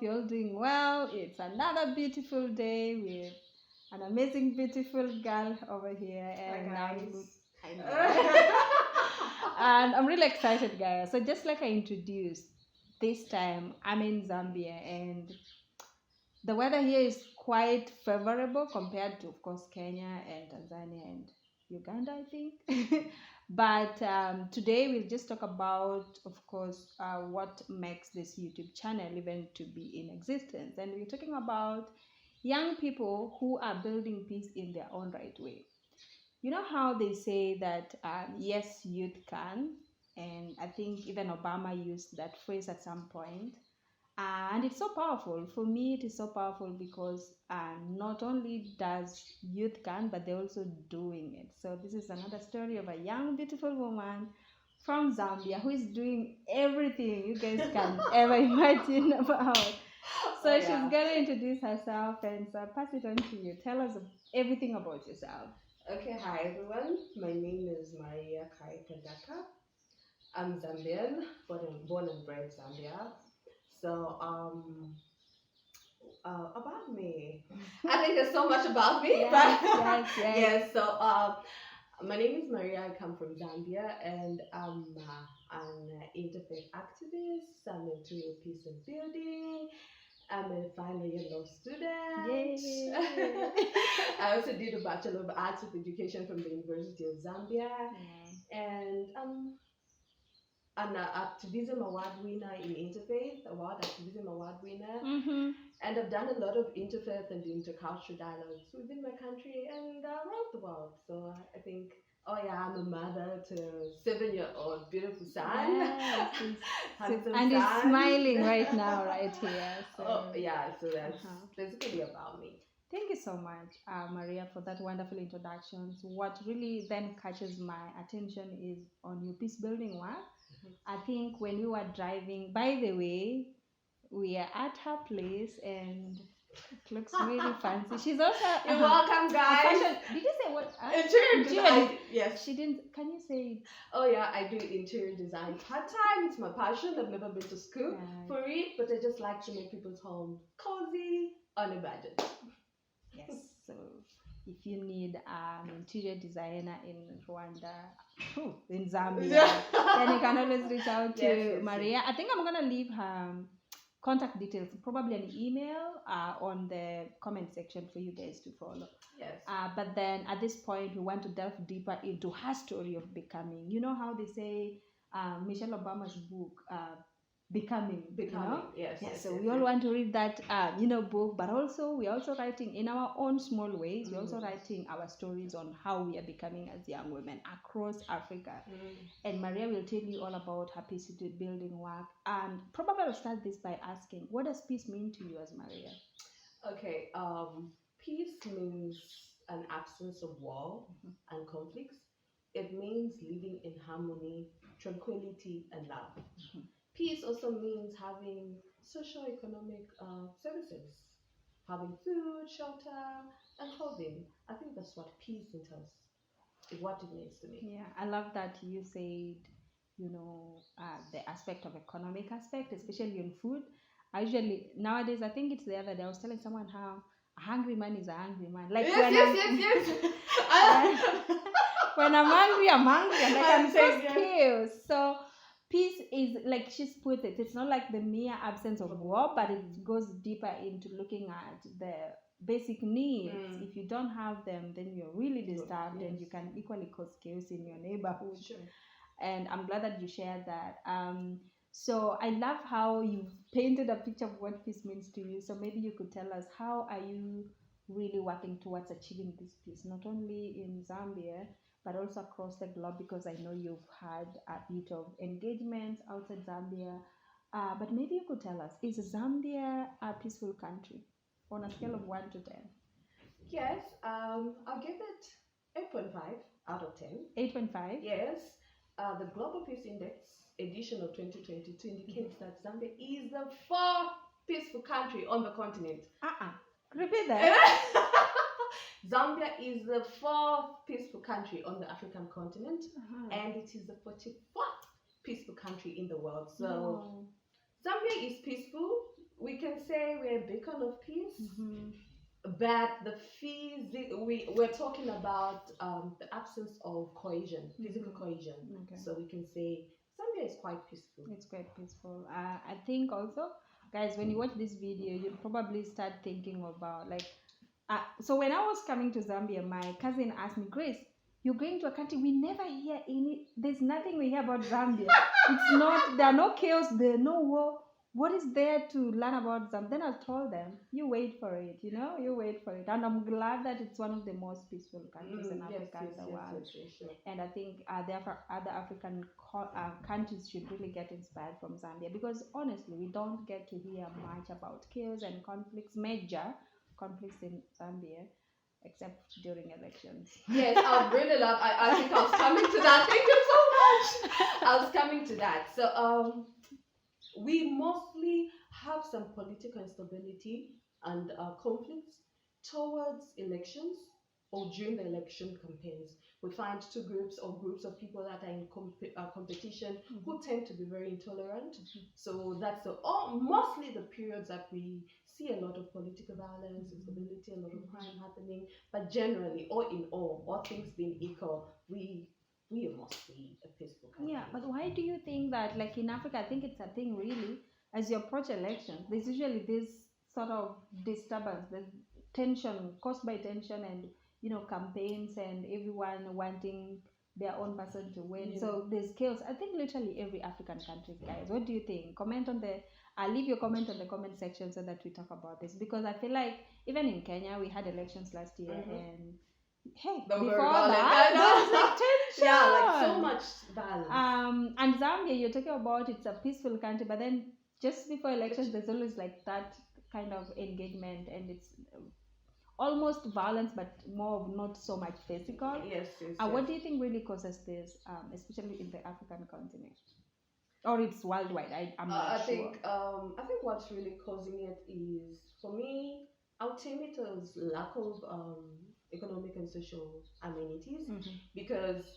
you're all doing well. It's another beautiful day with an amazing, beautiful girl over here. And Hi, and I'm really excited, guys. So just like I introduced, this time I'm in Zambia, and the weather here is quite favorable compared to, of course, Kenya and Tanzania and Uganda, I think. But today we'll just talk about, of course, what makes this YouTube channel even to be in existence. And we're talking about young people who are building peace in their own right way. You know how they say that, yes, youth can. And I think even Obama used that phrase at some point. And it's so powerful. For me, it is so powerful because not only does youth can, but they're also doing it. So this is another story of a young, beautiful woman from Zambia who is doing everything you guys can ever imagine about. So she's going to introduce herself, and so I'll pass it on to you. Tell us everything about yourself. Okay, hi everyone. My name is Maria Kadaka. I'm Zambian, born and bred Zambia. So, about me, I think there's so much about me. Yes. So, my name is Maria. I come from Zambia, and I'm an interfaith activist. I'm into peace and building. I'm a final year law student. Yay. I also did a Bachelor of Arts with Education from the University of Zambia, and an activism award winner in Interfaith activism award winner, and I've done a lot of interfaith and intercultural dialogues within my country and around the world. So I think, I'm a mother to a 7-year-old beautiful son. Yes, and he's smiling right now, right here. So. So that's basically about me. Thank you so much, Maria, for that wonderful introduction. So what really then catches my attention is on your peace building work. I think when we were driving, by the way, we are at her place and it looks really fancy. She's also you're welcome, guys. Did you say what? Interior design. Yes. She didn't. Can you say it? Oh yeah, I do interior design part-time. It's my passion. I've never been to school for it, but I just like to make people's home cozy on a budget. Yes. So if you need an interior designer in Rwanda, in Zambia, then you can always reach out to Maria. Yes. I think I'm gonna leave her contact details, probably an email on the comment section for you guys to follow. Yes. But then at this point, we want to delve deeper into her story of becoming. You know how they say Michelle Obama's book, Becoming. You know? Yes. So we all want to read that, book, but also we're also writing in our own small ways. We're also writing our stories on how we are becoming as young women across Africa. And Maria will tell you all about her peace building work. And probably I'll start this by asking, what does peace mean to you as Maria? Okay. Peace means an absence of war and conflicts. It means living in harmony, tranquility, and love. Peace also means having socio-economic services, having food, shelter, and clothing. I think that's what peace entails, what it means to me. Yeah, I love that you said, the aspect of economic aspect, especially in food. Nowadays, I think it's the other day, I was telling someone how a hungry man is a hungry man. Like yes. When I'm hungry, and I can cause chaos. So peace is, like she's put it, it's not like the mere absence of war, but it goes deeper into looking at the basic needs. If you don't have them, then you're really disturbed, and you can equally cause chaos in your neighborhood. Sure. And I'm glad that you shared that. So I love how you've painted a picture of what peace means to you. So maybe you could tell us, how are you really working towards achieving this peace, not only in Zambia, but also across the globe, because I know you've had a bit of engagements outside Zambia. But maybe you could tell us, is Zambia a peaceful country on a scale of 1 to 10? Yes, I'll give it 8.5 out of 10. 8.5? Yes. The Global Peace Index edition of 2022 indicates that Zambia is the 4th peaceful country on the continent. Repeat that. Zambia is the 4th peaceful country on the African continent, and it is the 44th peaceful country in the world. So Zambia is peaceful. we can say we're a beacon of peace. But the we're talking about the absence of cohesion, physical cohesion. Okay. So we can say Zambia is quite peaceful. It's quite peaceful. I think also, guys, when you watch this video, you'll probably start thinking about like. So when I was coming to Zambia, my cousin asked me, Grace, you're going to a country we never hear any. There's nothing we hear about Zambia. It's not. There are no chaos. There no war. What is there to learn about Zambia? Then I told them, you wait for it. You wait for it. And I'm glad that it's one of the most peaceful countries in Africa and the world. Sure. And I think therefore other African countries should really get inspired from Zambia, because honestly, we don't get to hear much about chaos and major conflicts in Zambia, except during elections. Yes, I would really love. I think I was coming to that. Thank you so much. I was coming to that. So we mostly have some political instability and conflicts towards elections or during the election campaigns. We find two groups or groups of people that are in competition who tend to be very intolerant. So that's mostly the periods that we see a lot of political violence, instability, a lot of crime happening. But generally, all in all things being equal, we are mostly a peaceful country. Yeah, but why do you think that, like in Africa, I think it's a thing really, as you approach elections, there's usually this sort of disturbance, there's tension caused by tension and, campaigns and everyone wanting their own person to win. Yeah. So there's chaos. I think literally every African country, guys. What do you think? I'll leave your comment on the comment section so that we talk about this, because I feel like even in Kenya, we had elections last year and hey, before that, there was like tension. Yeah, like so much violence. And Zambia, you're talking about it's a peaceful country, but then just before elections, there's always like that kind of engagement, and it's almost violence, but more of not so much physical. Yes. What do you think really causes this, especially in the African continent, or it's worldwide? I'm not sure. I think what's really causing it is, for me, I would term it as lack of economic and social amenities, because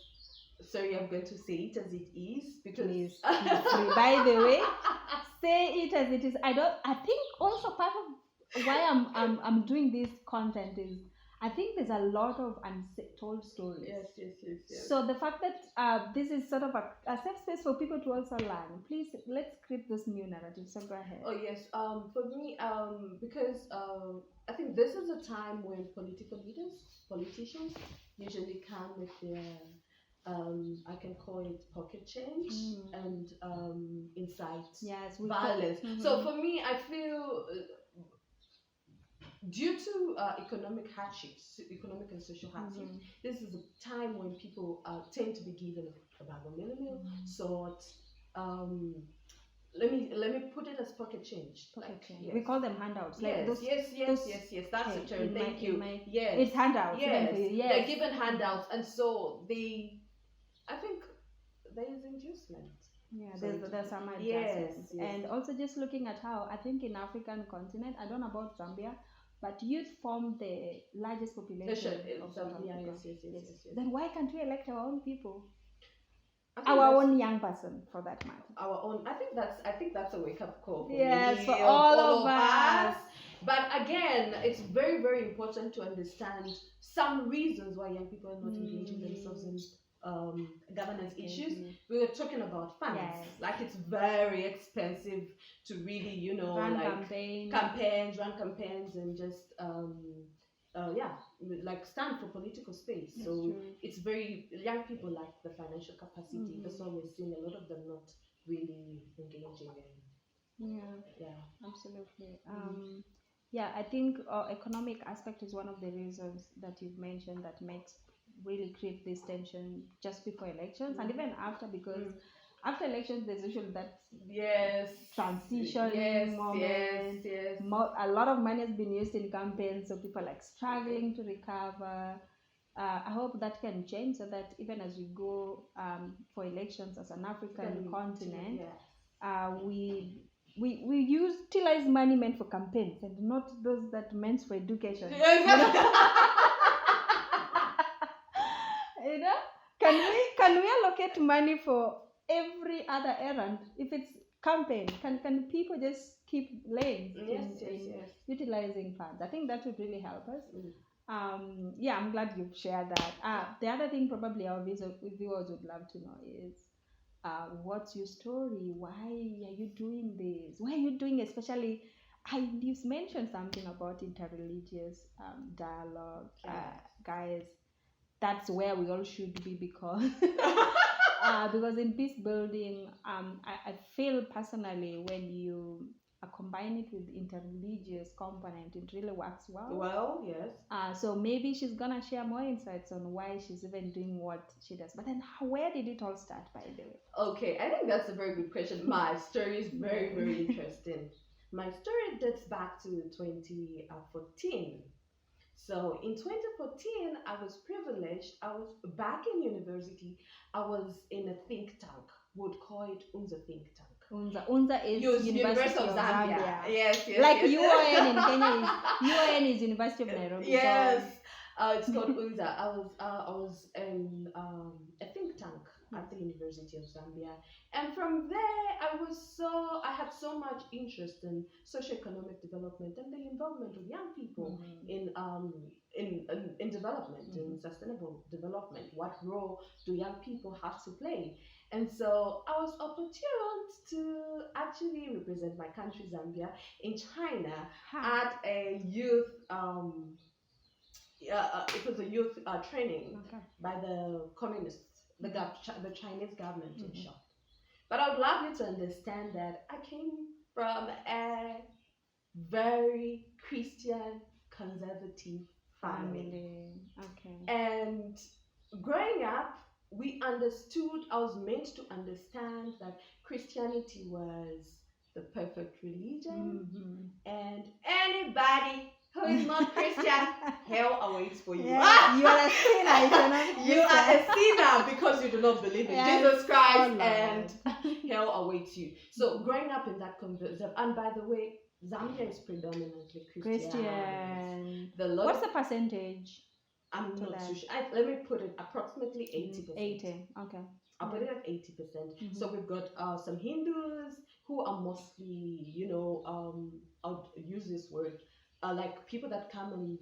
sorry, I'm going to say it as it is, because please. By the way, say it as it is. I think also part of why I'm doing this content is I think there's a lot of untold stories. Yes. So the fact that this is sort of a safe space for people to also learn, please, let's create this new narrative. So go ahead. Oh yes. For me, because I think this is a time when politicians usually come with their I can call it pocket change and insights. Yes, violence. So for me, I feel due to economic hardships, economic and social hardships, this is a time when people tend to be given a bag of meal, salt. Let me put it as pocket change. Yes. We call them handouts. Yes. That's the term. Thank you. Yes, it's handouts. Yes. They're given handouts, and so I think there is inducement. Yeah, there's some adjustments. Yes. And also just looking at how I think in African continent, I don't know about Zambia, but youth form the largest population of South Africa. Yes. Then why can't we elect our own people? Our own young person, for that matter. Our own. I think that's a wake up call. For all of us. But again, it's very, very important to understand some reasons why young people are not engaging themselves in governance issues. We were talking about funds. Yes. Like it's very expensive to really, run campaigns, and just like stand for political space. That's so true. It's very young people lack the financial capacity. That's why we're seeing a lot of them not really engaging. Absolutely. I think economic aspect is one of the reasons that you've mentioned that makes really create this tension just before elections and even after, because after elections there's usually that transition moment. Yes. A lot of money has been used in campaigns, so people are like struggling to recover. I hope that can change so that even as we go for elections as an African continent, we utilize money meant for campaigns and not those that meant for education. Can we allocate money for every other errand? If it's campaign, can people just keep lanes Yes, in yes. utilizing funds. I think that would really help us. Mm. Yeah, I'm glad you've shared that. The other thing probably our viewers would love to know is what's your story? Why are you doing this? Why are you doing, especially, you've mentioned something about interreligious dialogue. Guys, that's where we all should be, because because in peace building, I feel personally when you combine it with interreligious component, it really works well. Well, yes. So maybe she's gonna share more insights on why she's even doing what she does. But then, where did it all start, by the way? Okay, I think that's a very good question. My story is very, very interesting. My story dates back to 2014. So in 2014, I was privileged. I was back in university. I was in a think tank. Would call it UNZA think tank. UNZA is University of Zambia. Yes. Like UON in Kenya is UON is University of Nairobi. Yes. It's called UNZA. I was in a think tank at the University of Zambia, and from there I had so much interest in socioeconomic development and the involvement of young people in development, in sustainable development. What role do young people have to play? And so I was opportune to actually represent my country, Zambia, in China at a youth. It was a youth training by the communists, the Chinese government, in short. But I would love you to understand that I came from a very Christian, conservative family. Okay. And growing up, I was meant to understand that Christianity was the perfect religion, and anybody who is not Christian, hell awaits for you. Yeah, you are a sinner. You are a sinner because you do not believe in Jesus Christ, and hell awaits you. So growing up in that conversion, and by the way, Zambia is predominantly Christian. What's the percentage? I'm not too sure. Let me put it approximately 80%. 80. Okay. I'll put it at 80%. So we've got some Hindus who are mostly, I'll use this word, like people that come and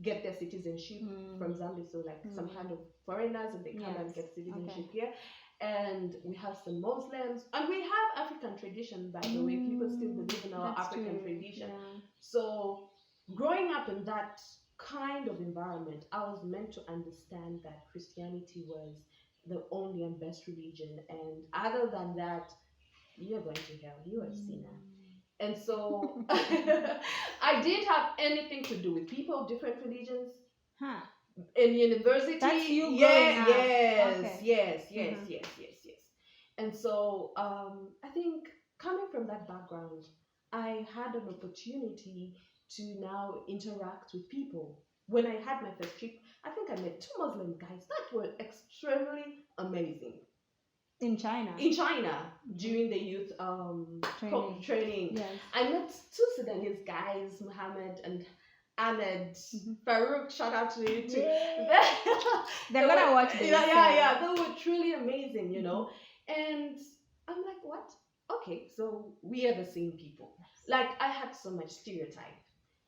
get their citizenship from Zambia. So like some kind of foreigners, and they come and get citizenship here. And we have some Muslims, and we have African tradition, by the way. People still believe in our African tradition. So growing up in that kind of environment, I was meant to understand that Christianity was the only and best religion, and other than that, you're going to hell. You're a sinner. And so I didn't have anything to do with people of different religions. In university, that's you growing up. Yes. And so I think coming from that background, I had an opportunity to now interact with people. When I had my first trip, I think I met 2 Muslim guys that were extremely amazing. In China, during the youth training. Yes. I met 2 Sudanese guys, Muhammad and Ahmed. Farouk, shout out to you too. They're gonna watch this. Yeah. They were truly amazing, And I'm like, what? Okay, so we are the same people. Like, I had so much stereotype,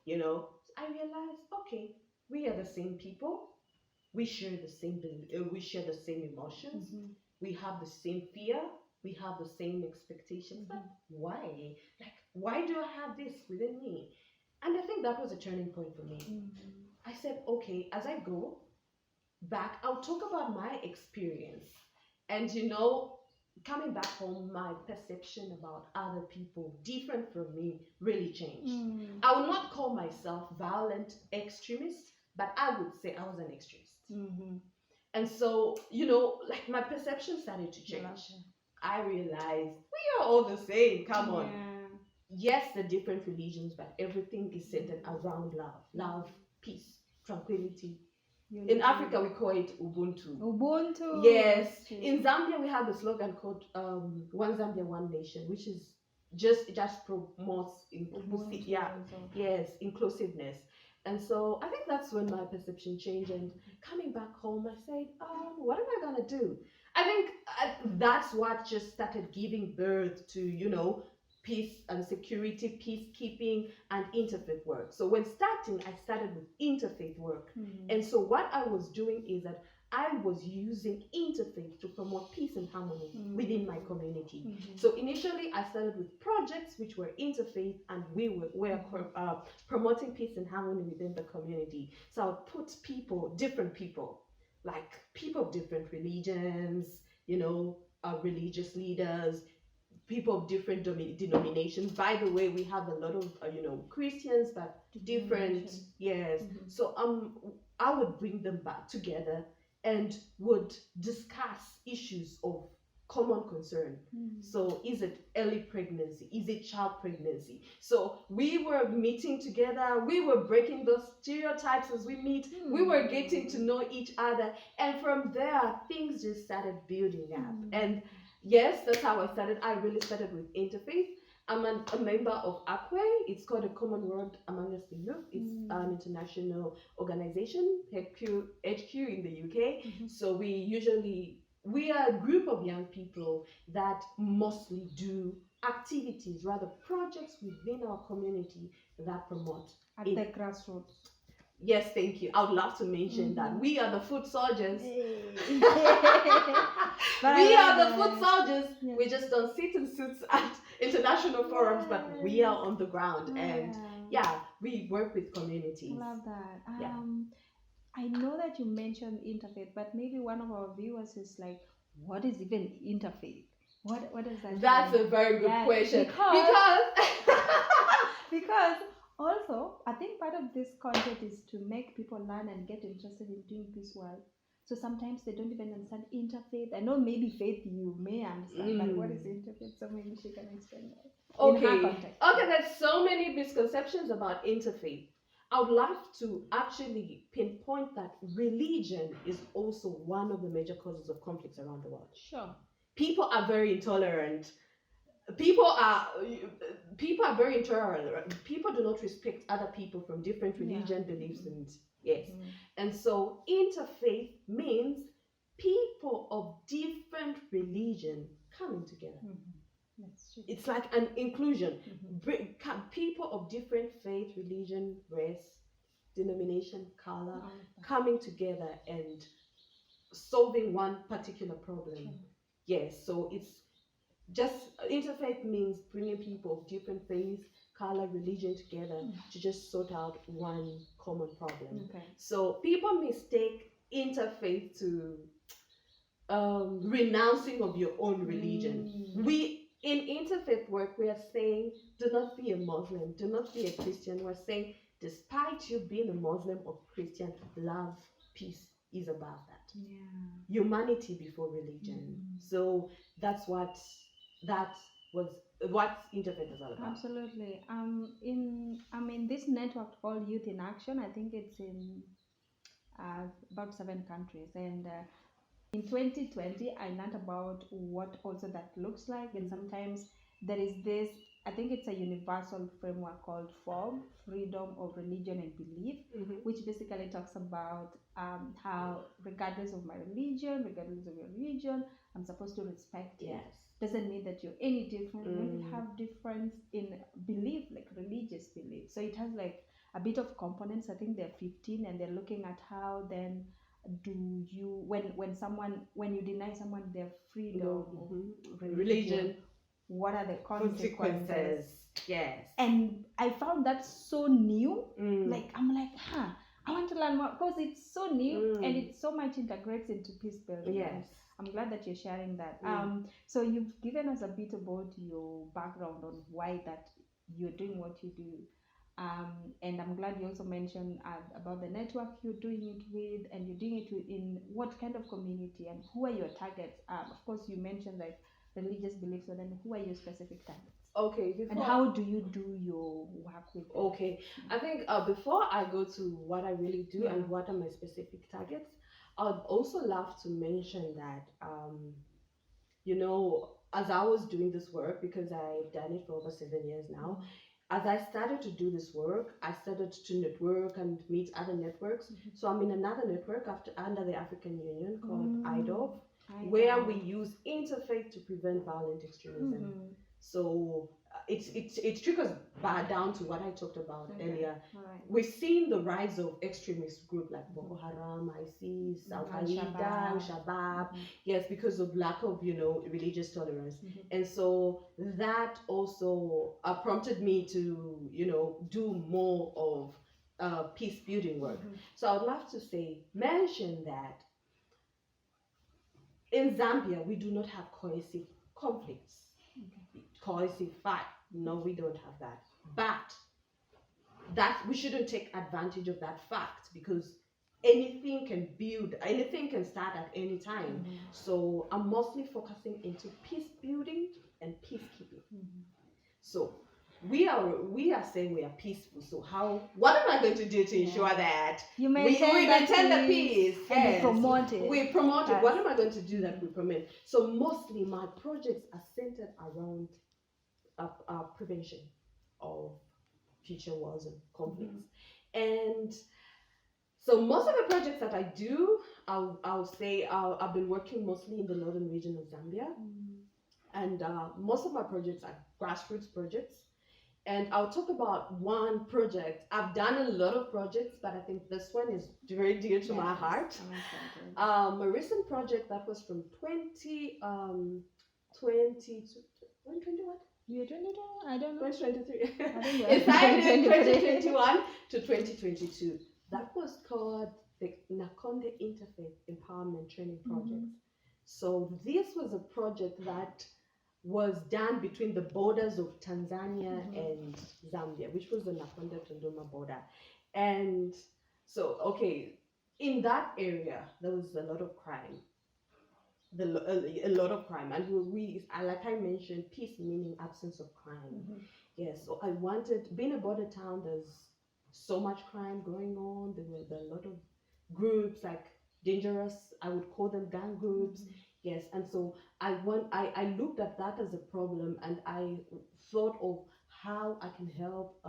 I realized, okay, we are the same people. We share the same emotions. We have the same fear. We have the same expectations. But why? Like, why do I have this within me? And I think that was a turning point for me. I said, okay, as I go back, I'll talk about my experience. And coming back home, my perception about other people different from me really changed. I would not call myself violent extremist, but I would say I was an extremist. And so, like, my perception started to change. I realized we are all the same. Come on. Yes, the different religions, but everything is centered around love. Love, peace, tranquility. In Africa, we call it Ubuntu. Yes. In Zambia, we have a slogan called One Zambia, One Nation, which is just promotes inclusive, inclusiveness. And so I think that's when my perception changed. And coming back home, I said, what am I going to do? I think that's what just started giving birth to, peace and security, peacekeeping, and interfaith work. So when starting, I started with interfaith work. And so what I was doing is that I was using interfaith to promote peace and harmony within my community. So initially, I started with projects which were interfaith, and we were promoting peace and harmony within the community. So I would put people, different people, like people of different religions, religious leaders, people of different denominations. By the way, we have a lot of Christians, but different. Yes. So I would bring them back together and would discuss issues of common concern. So is it early pregnancy? Is it child pregnancy? So we were meeting together, we were breaking those stereotypes as we meet, we were getting to know each other, and from there things just started building up. And yes, that's how I started. I really started with interfaith. I'm a member of ACWAYF. It's called a Common Word Among Us the Youth. It's an international organization, HQ in the UK. So we are a group of young people that mostly do activities, rather projects within our community that promote at the grassroots. Yes, thank you. I would love to mention that we are the foot soldiers. We are the foot soldiers. Yes. We just don't sit in suits at international forums, but we are on the ground. And we work with communities. I love that. I know that you mentioned interfaith, but maybe one of our viewers is like, what is even interfaith? What is that? That's a very good question. Because also, I think part of this content is to make people learn and get interested in doing peace work. So sometimes they don't even understand interfaith. I know maybe faith you may understand, but what is interfaith? So maybe she can explain that. Okay, there's so many misconceptions about interfaith. I would love to actually pinpoint that religion is also one of the major causes of conflicts around the world. Sure. People are very intolerant. People are very intolerant. People do not respect other people from different religion, beliefs, and and so interfaith means people of different religion coming together. That's true. It's like an inclusion. People of different faith, religion, race, denomination, color, coming together and solving one particular problem. Yes, so it's just interfaith means bringing people of different faiths, color, religion together to just sort out one common problem. So people mistake interfaith to renouncing of your own religion. In interfaith work, we are saying, do not be a Muslim, do not be a Christian. We're saying, despite you being a Muslim or Christian, love, peace is above that. Humanity before religion. So that's what interfaith is all about. Absolutely. In this network called Youth in Action, I think it's in about 7 countries, and in 2020, I learned about what also that looks like, and sometimes there is this, I think it's a universal framework called FOB, Freedom of Religion and Belief, which basically talks about how regardless of my religion, regardless of your religion, I'm supposed to respect it. Doesn't mean that you're any different. We have difference in belief, like religious belief. So it has like a bit of components. I think there are 15, and they're looking at how then do you when you deny someone their freedom of religion, what are the consequences? Yes. And I found that so new. Like I'm like, I want to learn more because it's so new and it so much integrates into Peacebuilding. Yes. I'm glad that you're sharing that. So you've given us a bit about your background on why that you're doing what you do. And I'm glad you also mentioned about the network you're doing it with, and you're doing it in what kind of community and who are your targets. Of course, you mentioned like religious beliefs, but then who are your specific targets? And how do you do your work with them? I think before I go to what I really do and what are my specific targets, I'd also love to mention that, as I was doing this work, because I've done it for over 7 years now, as I started to do this work, I started to network and meet other networks. So I'm in another network under the African Union called Idover, where we use interfaith to prevent violent extremism. So it trickles back down to what I talked about earlier. Right. We've seen the rise of extremist groups like Boko Haram, ISIS, Al Qaeda, Al Shabaab. Yes, because of lack of religious tolerance, and so that also prompted me to do more of peace building work. So I would love to mention that in Zambia we do not have cohesive conflicts, cohesive fight. No, we don't have that. But that we shouldn't take advantage of that fact, because anything can start at any time. So I'm mostly focusing into peace building and peacekeeping. So we are saying we are peaceful. So what am I going to do to ensure that you we maintain the peace? And yes. we promote it. We promote it. What am I going to do that we promote? So mostly my projects are centered around prevention of future wars and conflicts. And so most of the projects that I do, I'll say I've been working mostly in the northern region of Zambia. And most of my projects are grassroots projects. And I'll talk about one project. I've done a lot of projects, but I think this one is very dear to my heart. A recent project that was from 2020 what? Year 22? I don't know. 2023. I think It started in 2021 to 2022. That was called the Nakonde Interfaith Empowerment Training Project. So this was a project that was done between the borders of Tanzania and Zambia, which was the Nakonde-Tunduma border. And so, in that area, there was a lot of crime. A lot of crime, and we like I mentioned, peace meaning absence of crime. Yes, so I wanted, being a border town, there's so much crime going on. There were a lot of groups, like dangerous, I would call them gang groups. Yes, and so I looked at that as a problem, and I thought of how I can help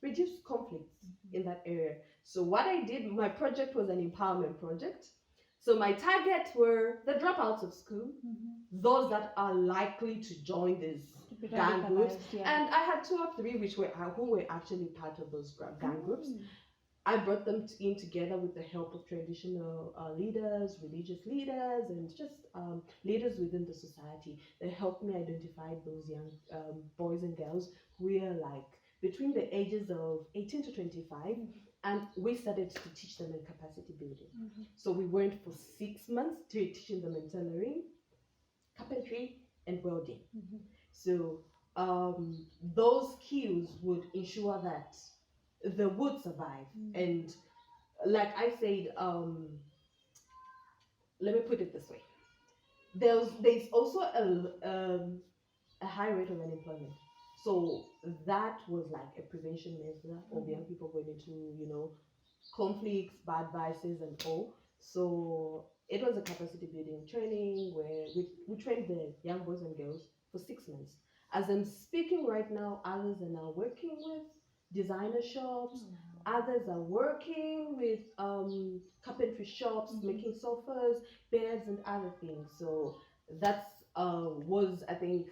reduce conflicts in that area. So what I did, my project was an empowerment project. So my targets were the dropouts of school, those that are likely to join these gang groups, and I had 2 or 3 who were actually part of those gang groups. I brought them in together with the help of traditional leaders, religious leaders, and just leaders within the society. They helped me identify those young boys and girls who were like between the ages of 18 to 25. And we started to teach them in capacity building. So we went for 6 months teaching them in tailoring, carpentry, and welding. So those skills would ensure that they would survive. And like I said, let me put it this way. There's also a high rate of unemployment. So that was like a prevention measure of young people going into, conflicts, bad vices, and all. So it was a capacity building training where we trained the young boys and girls for 6 months. As I'm speaking right now, others are now working with designer shops. Others are working with carpentry shops, making sofas, beds, and other things. So that's was, I think,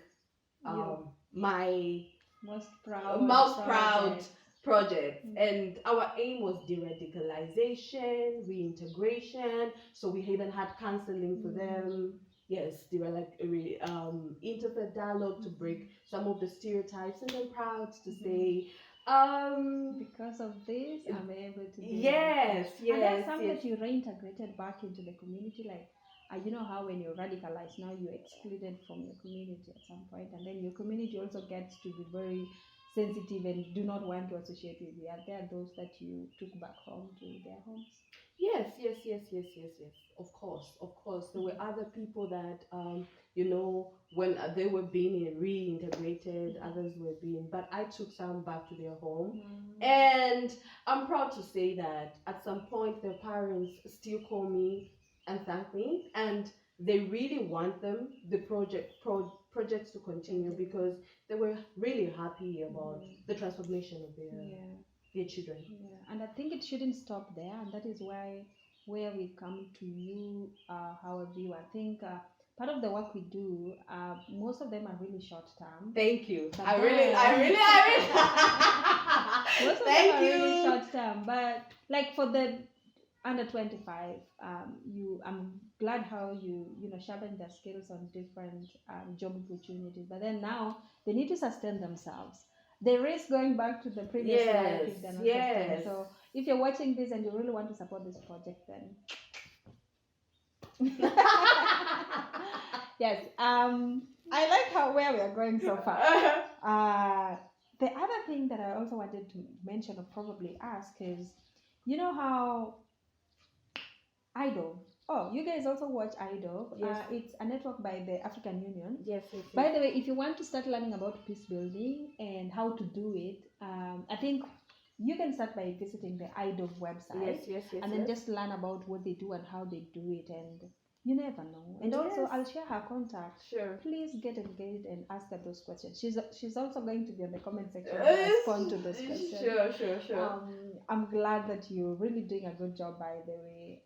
my most proud project. And our aim was de-radicalization, reintegration. So we even had counseling for them. Yes, they were like interfaith dialogue to break some of the stereotypes. And I'm proud to say, because of this, I'm able to do yes. And that's something that you reintegrated back into the community, like you know how when you're radicalized, now you're excluded from your community at some point, and then your community also gets to be very sensitive and do not want to associate with you. Are there those that you took back home to their homes? Yes. Of course. There were other people that, when they were being reintegrated, others were being, but I took some back to their home. And I'm proud to say that at some point, their parents still call me and thank me, and they really want the projects to continue, because they were really happy about the transformation of their children. And I think it shouldn't stop there, and that is where we come to you, our viewer. I think part of the work we do, most of them are really short term. Thank you. But I then- really. Most of Thank them are you. really short term, but like for the under 25, I'm glad how you know sharpen their skills on different job opportunities. But then now they need to sustain themselves. They risk going back to the previous life if they're not sustained. So if you're watching this and you really want to support this project, then yes. I like where we are going so far. The other thing that I also wanted to mention or probably ask is, you know how Idover. Oh, you guys also watch Idover. Yes. It's a network by the African Union. Yes. By the way, if you want to start learning about peace building and how to do it, I think you can start by visiting the Idover website. Yes. And then just learn about what they do and how they do it, and you never know. And also, I'll share her contact. Sure. Please get engaged and ask her those questions. She's also going to be in the comment section and respond to those questions. Sure. I'm glad that you're really doing a good job, by the way.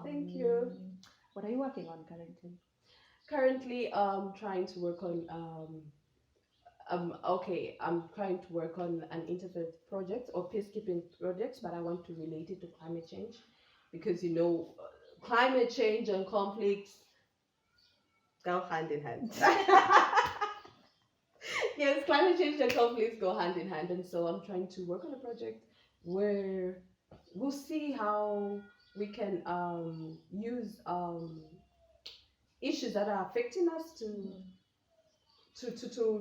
Thank you. What are you working on currently? Currently, trying to work on I'm trying to work on an interfaith project or peacekeeping project, but I want to relate it to climate change, because climate change and conflicts go hand in hand. Yes, climate change and conflicts go hand in hand, and so I'm trying to work on a project where we'll see how we can use issues that are affecting us to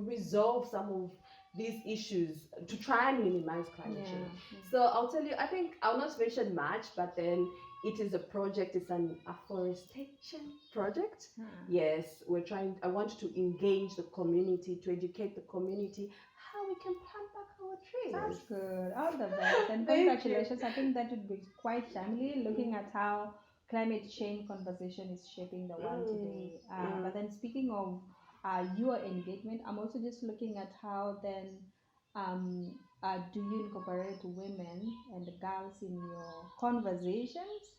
resolve some of these issues, to try and minimize climate change. So I'll tell you, I think I'll not mention much, but then it is a project, it's an afforestation project. Yes, I want to engage the community, to educate the community how we can plant back our trees. That's good. All the best. And Thank congratulations. I think that would be quite timely, looking at how climate change conversation is shaping the world today. But then speaking of your engagement, I'm also just looking at how then do you incorporate women and girls in your conversations,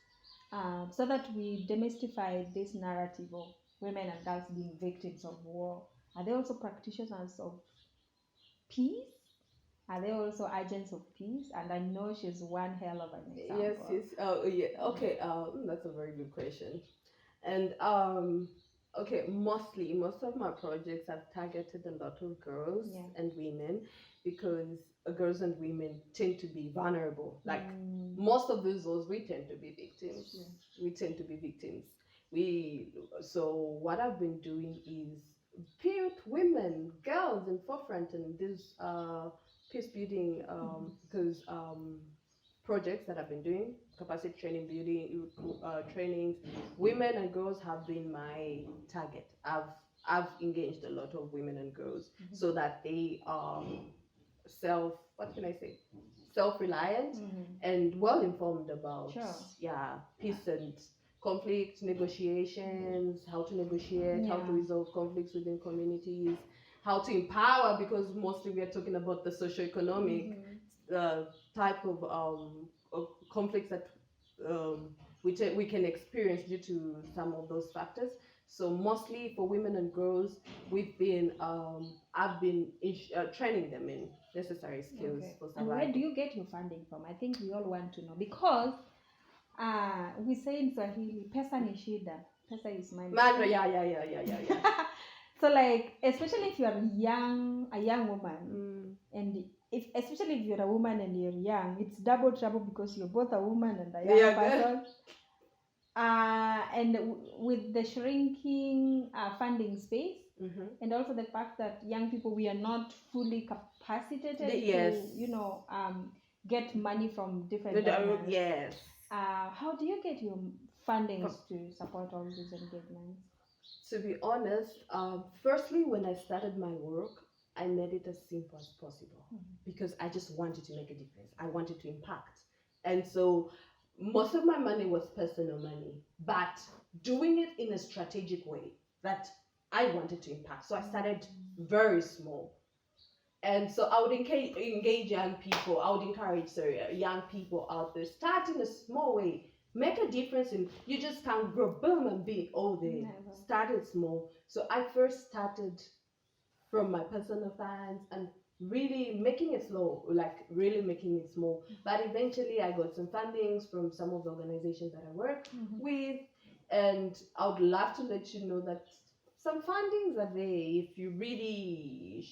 so that we demystify this narrative of women and girls being victims of war. Are they also practitioners of peace? Are they also agents of peace? And I know she's one hell of an example. Yes. Oh, yeah. Okay. That's a very good question. And okay, most of my projects have targeted a lot of girls and women, because girls and women tend to be vulnerable. Like most of those roles, we tend to be victims. We tend to be victims. So what I've been doing is put women, girls in forefront in this peace building because projects that I've been doing, capacity training, building trainings. Women and girls have been my target. I've engaged a lot of women and girls so that they are self-reliant and well informed about peace and conflict negotiations, how to negotiate, how to resolve conflicts within communities, how to empower, because mostly we are talking about the socio-economic type of conflicts that we can experience due to some of those factors. So mostly for women and girls, I've been training them in necessary skills for survival. And where do you get your funding from? I think we all want to know, because we say in Swahili, pesa ni shida, pesa is money. Yeah. So like, especially if you are a young woman, and especially if you're a woman and you're young, it's double trouble, because you're both a woman and a young person. And with the shrinking funding space, and also the fact that young people, we are not fully capacitated to get money from different donors. How do you get your fundings to support all these engagements? To be honest, firstly, when I started my work, I made it as simple as possible, because I just wanted to make a difference. I wanted to impact. And so most of my money was personal money, but doing it in a strategic way that I wanted to impact. So I started very small. And so I would engage young people. I would encourage young people out there, start in a small way. make a difference. You just can't grow boom and be all there. Never. Started small. So I first started from my personal funds and really making it slow, like really making it small. But eventually I got some fundings from some of the organizations that I work with, and I would love to let you know that some fundings are there if you really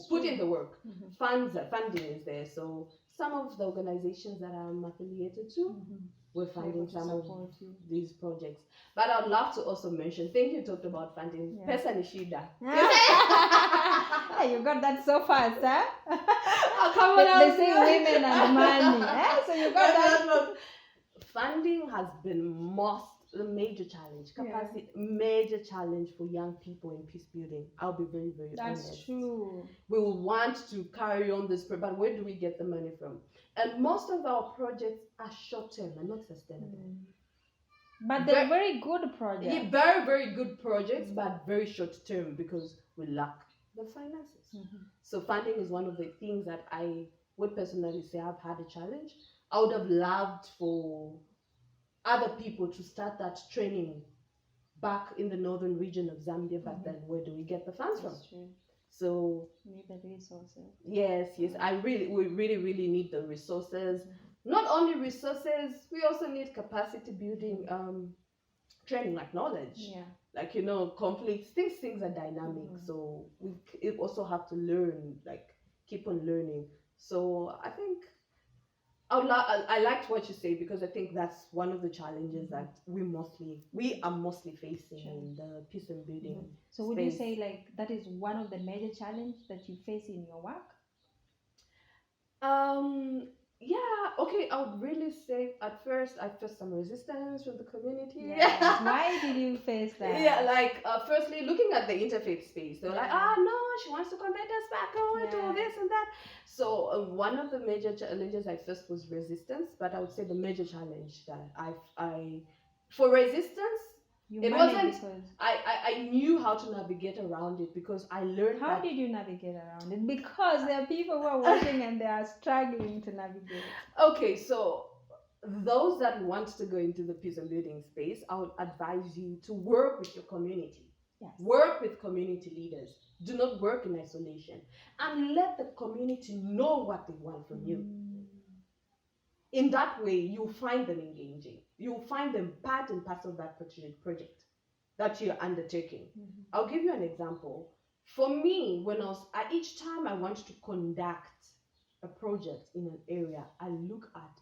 put in the work. Funding is there. So some of the organizations that I'm affiliated to, we're funding some of these projects. But I'd love to also mention, thank you talked about funding. Pesa ni shida. Hey, you got that so fast, huh? Oh, come on, they say women and money. So you got that. Funding has been a major challenge, major challenge for young people in peace building. I'll be very, very honest. That's true. We will want to carry on this, but where do we get the money from? And most of our projects are short-term and not sustainable. But they're very good projects. Yeah, very, very good projects, but very short-term because we lack the finances. So funding is one of the things that I would personally say I've had a challenge. I would have loved for other people to start that training back in the northern region of Zambia, but then where do we get the funds from? True. So we need the resources. Yes. We really need the resources. Not only resources, we also need capacity building, training, like knowledge. Yeah. Like, conflicts, things are dynamic. So we also have to learn, like keep on learning. So I think I liked what you say, because I think that's one of the challenges that we are mostly facing in the peace and building. So would you say like that is one of the major challenges that you face in your work? Yeah, okay, I would really say at first I faced some resistance from the community. Yes. Why did you face that? Yeah, like firstly, looking at the interfaith space, they were like, no, she wants to convert us back, to this and that. So one of the major challenges I faced was resistance, but I would say the major challenge that for resistance, I knew how to navigate around it, because I learned How did you navigate around it? Because there are people who are watching and they are struggling to navigate. Okay, so those that want to go into the peace and building space, I would advise you to work with your community. Yes. Work with community leaders. Do not work in isolation. And let the community know what they want from you. In that way, you'll find them engaging. You'll find them part and parcel of that project that you're undertaking. I'll give you an example. For me, when each time I want to conduct a project in an area, I look at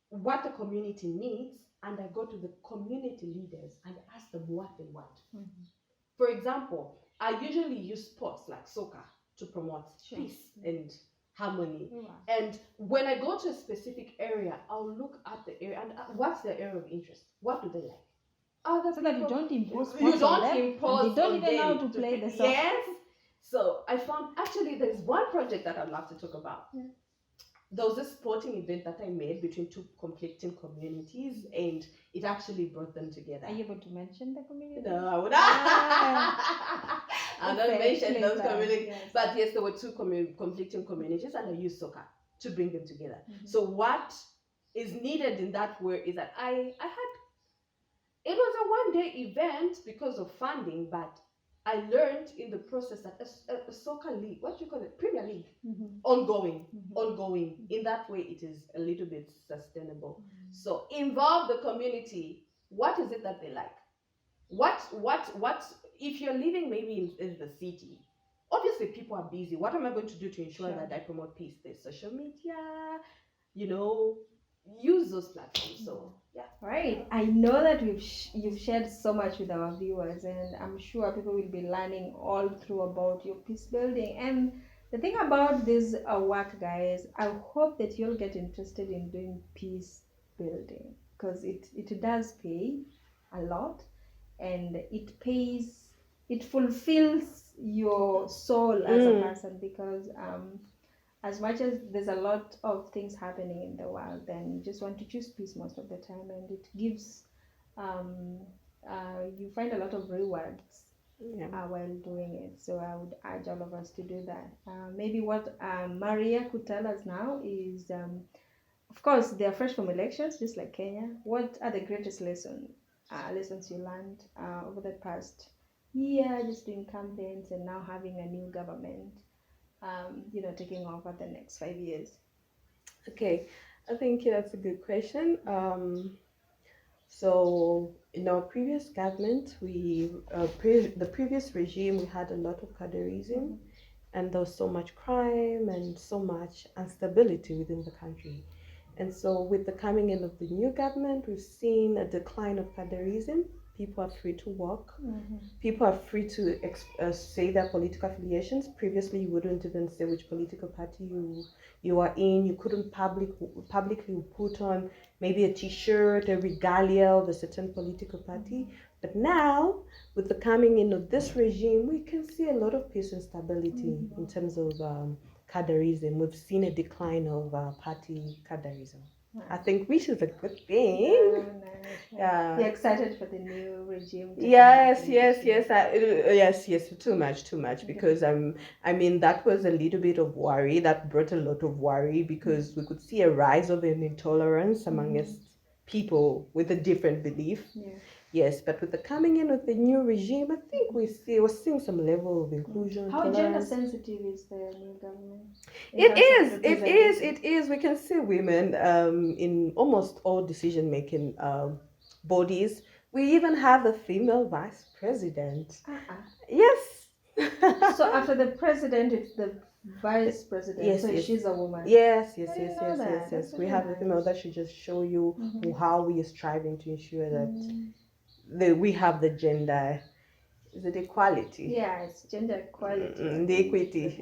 what the community needs, and I go to the community leaders and ask them what they want. For example, I usually use sports like soccer to promote peace and harmony. And when I go to a specific area, I'll look at the area and what's their area of interest? What do they like? So that you don't impose sports you don't on them, impose and they don't on even know them how to play the soccer. Yes. So I found, actually, there's one project that I'd love to talk about. There was a sporting event that I made between two conflicting communities, and it actually brought them together. Are you able to mention the community? No, I would not. I'll not mention those communities. Yes. But yes, there were two conflicting communities, and I used soccer to bring them together. So what is needed in that way is that it was a one-day event because of funding, but I learned in the process that a soccer league, what you call it, Premier League, ongoing. In that way, it is a little bit sustainable. So involve the community. What is it that they like? What? If you're living maybe in the city, obviously people are busy. What am I going to do to ensure that I promote peace? There's social media, use those platforms. So yeah. Right. I know that you've shared so much with our viewers, and I'm sure people will be learning all through about your peace building. And the thing about this work, guys, I hope that you'll get interested in doing peace building, because it does pay a lot, and it fulfills your soul as a person, because as much as there's a lot of things happening in the world, then you just want to choose peace most of the time, and it gives you find a lot of rewards while doing it. So I would urge all of us to do that. Maybe what Maria could tell us now is of course, they are fresh from elections, just like Kenya. What are the greatest lessons you learned over the past year, just doing campaigns and now having a new government, taking over the next 5 years? Okay, I think that's a good question. So in our previous government, the previous regime, we had a lot of cadreism, and there was so much crime and so much instability within the country. And so, with the coming in of the new government, we've seen a decline of cadreism. People are free to work. People are free to say their political affiliations. Previously, you wouldn't even say which political party you are in. You couldn't publicly put on maybe a T-shirt, a regalia of a certain political party. But now, with the coming in of this regime, we can see a lot of peace and stability in terms of cadreism. We've seen a decline of party cadreism. I think which is a good thing. Yeah. You're excited for the new regime? Yes. Yes. Too much. Because I mean, that was a little bit of worry. That brought a lot of worry because we could see a rise of an intolerance amongst people with a different belief. Yeah. Yes, but with the coming in of the new regime, I think we're seeing some level of inclusion. How gender sensitive is the new government? It is. We can see women in almost all decision making bodies. We even have a female vice president. Yes. So after the president, it's the vice president. Yes. She's a woman. Yes. We have the female. That should just show you how we are striving to ensure that we have the gender. Is it equality? Yeah, it's gender equality. The equity.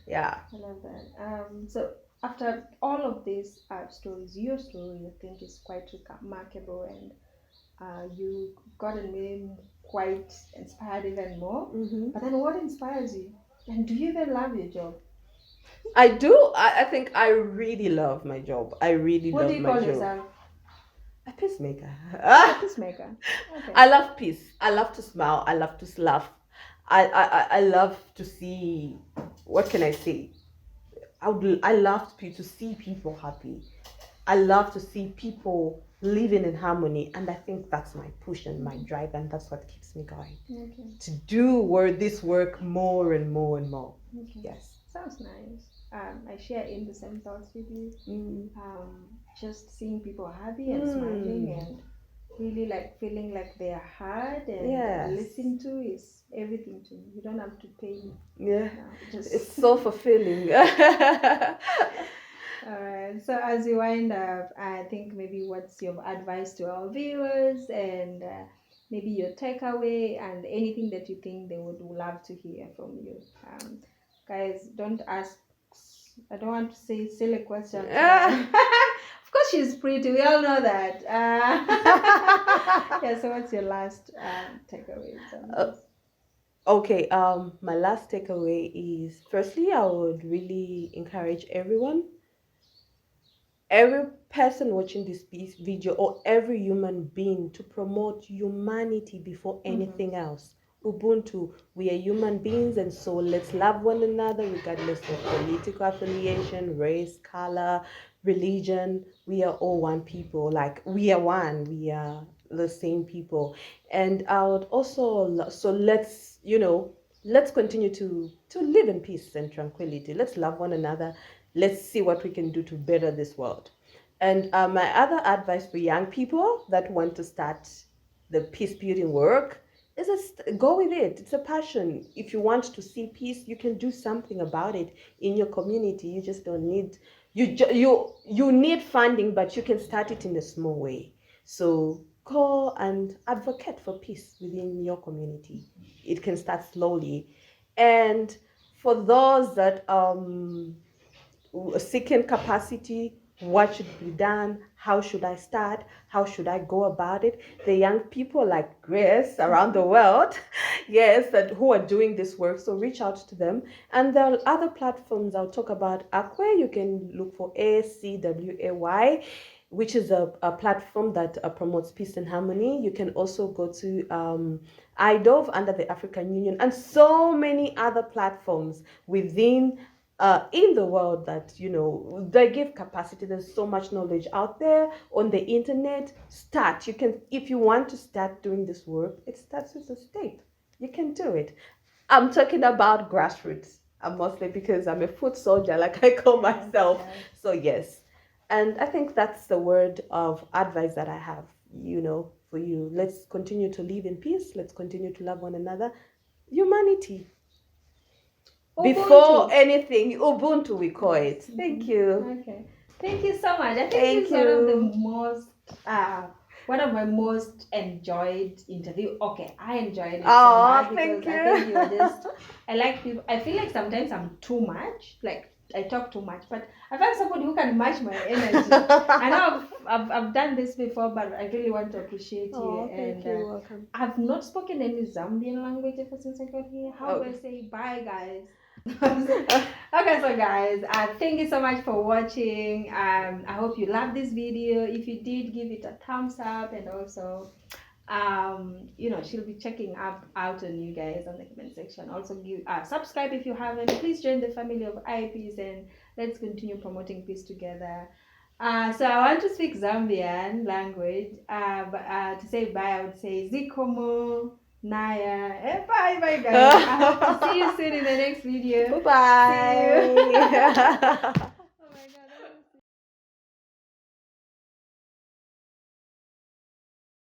Yeah. I love that. So after all of these stories, your story I think is quite remarkable, and you gotten me quite inspired even more. But then, what inspires you? And do you even love your job? I do. I think I really love my job. I really love my job. What do you call yourself? A peacemaker. Peacemaker. Okay. I love peace. I love to smile. I love to laugh. I love to see. What can I say? I love to see people happy. I love to see people living in harmony, and I think that's my push and my drive, and that's what keeps me going. Okay. To do this work more and more and more. Okay. Yes. Sounds nice. I share in the same thoughts with you. Just seeing people happy and smiling and really like feeling like they are heard and listened to is everything to me. You don't have to pay me. Yeah. It's so fulfilling. Alright, so as we wind up, I think maybe what's your advice to our viewers and maybe your takeaway and anything that you think they would love to hear from you. Guys, don't ask, I don't want to say silly questions. Of course she's pretty, we all know that. Yeah, so what's your last takeaway? Okay, my last takeaway is, firstly, I would really encourage every person watching this video, or every human being, to promote humanity before anything else. Ubuntu, we are human beings, and so let's love one another regardless of political affiliation, race, color, religion. We are all one people. Like, we are one. We are the same people. And I would also, let's continue to live in peace and tranquility. Let's love one another. Let's see what we can do to better this world. And my other advice for young people that want to start the peace building work is just go with it. It's a passion. If you want to see peace, you can do something about it in your community. You just don't need, you need funding, but you can start it in a small way. So go and advocate for peace within your community. It can start slowly. And for those that seeking capacity, what should be done? How should I start? How should I go about it? The young people like Grace around the world, who are doing this work, so reach out to them. And there are other platforms I'll talk about. ACWAYF, you can look for ACWAYF, which is a platform that promotes peace and harmony. You can also go to Idover under the African Union, and so many other platforms within in the world that, you know, they give capacity. There's so much knowledge out there on the internet. Start. You can, if you want to start doing this work, it starts with the state. You can do it. I'm talking about grassroots. Mostly because I'm a foot soldier, like I call myself. Yes. So yes, and I think that's the word of advice that I have, you know, for you. Let's continue to live in peace. Let's continue to love one another. Humanity. Before Ubuntu. anything, Ubuntu we call it. Thank you. Okay. Thank you so much. I think Thank this is one of the you. most one of my most enjoyed interview. Okay, I enjoyed it so Oh, much because thank I you. think you're just I like people. I feel like sometimes I'm too much. Like I talk too much, but I find somebody who can match my energy. I know I've done this before, but I really want to appreciate Oh, you. thank And you. Welcome. I've not spoken any Zambian language ever since I got here. How do I say bye, guys? Okay, so guys, thank you so much for watching. I hope you loved this video. If you did, give it a thumbs up, and also you know, she'll be checking out on you guys on the comment section. Also give subscribe if you haven't. Please join the family of IPs, and let's continue promoting peace together. So I want to speak Zambian language, but to say bye I would say Zikomo Naya. Bye guys. I hope to see you soon in the next video. Bye. See you.